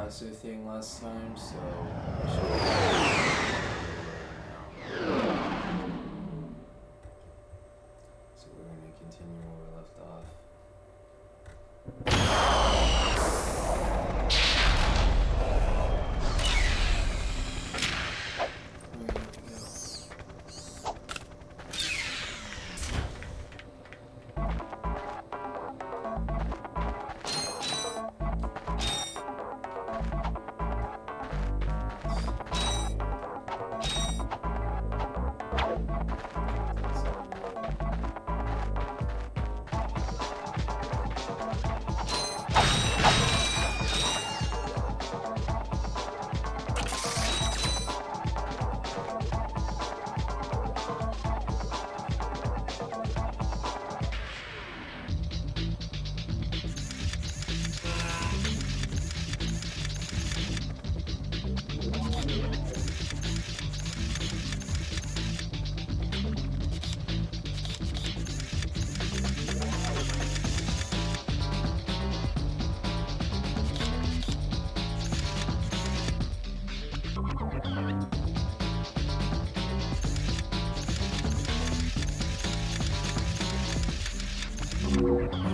compressor thing last time, so I should. So we're gonna continue where we left off.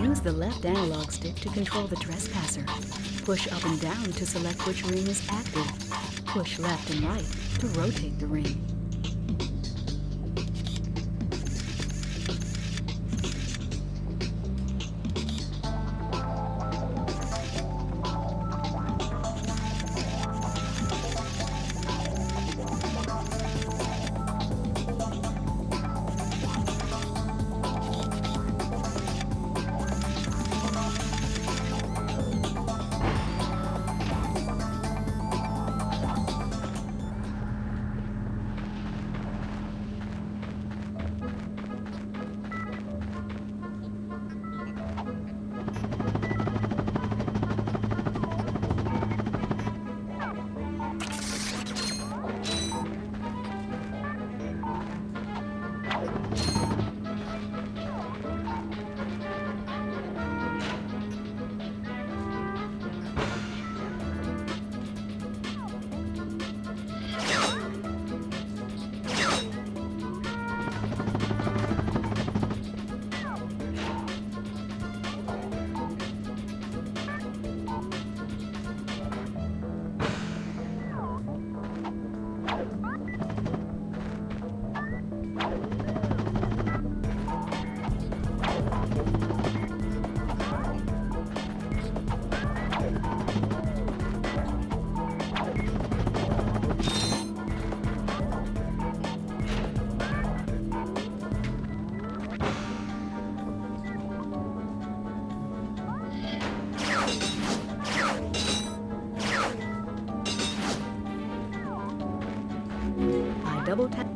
Use the left analog stick to control the trespasser. Push up and down to select which ring is active. Push left and right to rotate the ring. Double tap.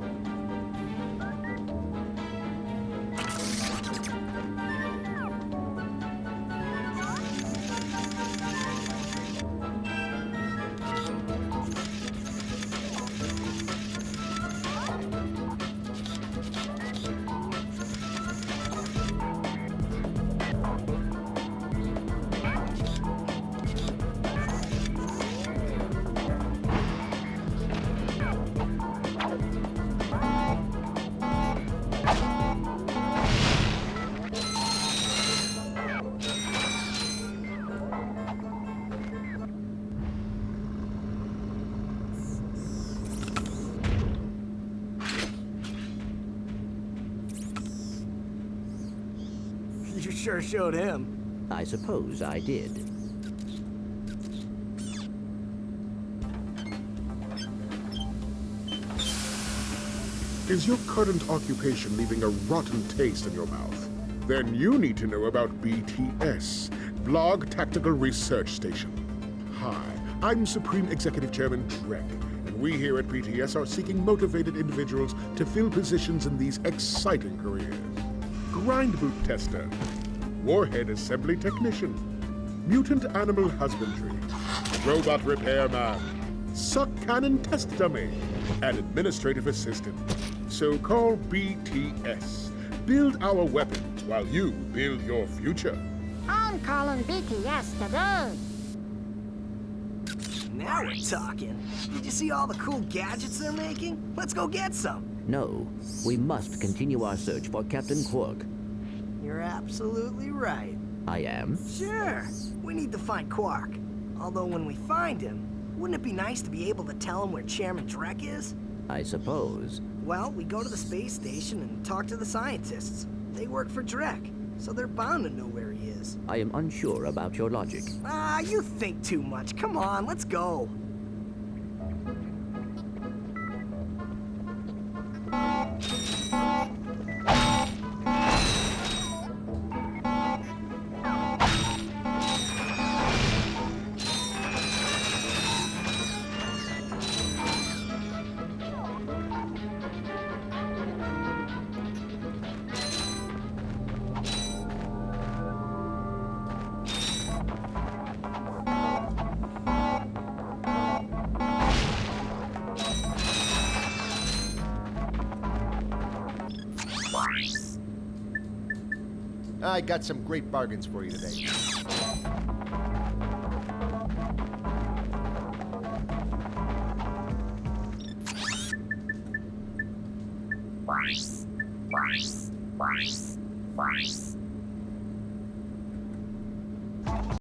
You sure showed him. I suppose I did. Is your current occupation leaving a rotten taste in your mouth? Then you need to know about BTS, Blog Tactical Research Station. Hi, I'm Supreme Executive Chairman Drek, and we here at BTS are seeking motivated individuals to fill positions in these exciting careers. Grind boot tester, warhead assembly technician, mutant animal husbandry, robot repairman, suck cannon test dummy, and administrative assistant. So call BTS. Build our weapons while you build your future. I'm calling BTS today. Now we're talking. Did you see all the cool gadgets they're making? Let's go get some. No, we must continue our search for Captain Quark. You're absolutely right. I am? Sure, we need to find Quark. Although when we find him, wouldn't it be nice to be able to tell him where Chairman Drek is? I suppose. Well, we go to the space station and talk to the scientists. They work for Drek, so they're bound to know where he is. I am unsure about your logic. Ah, you think too much. Come on, let's go. I got some great bargains for you today. Price.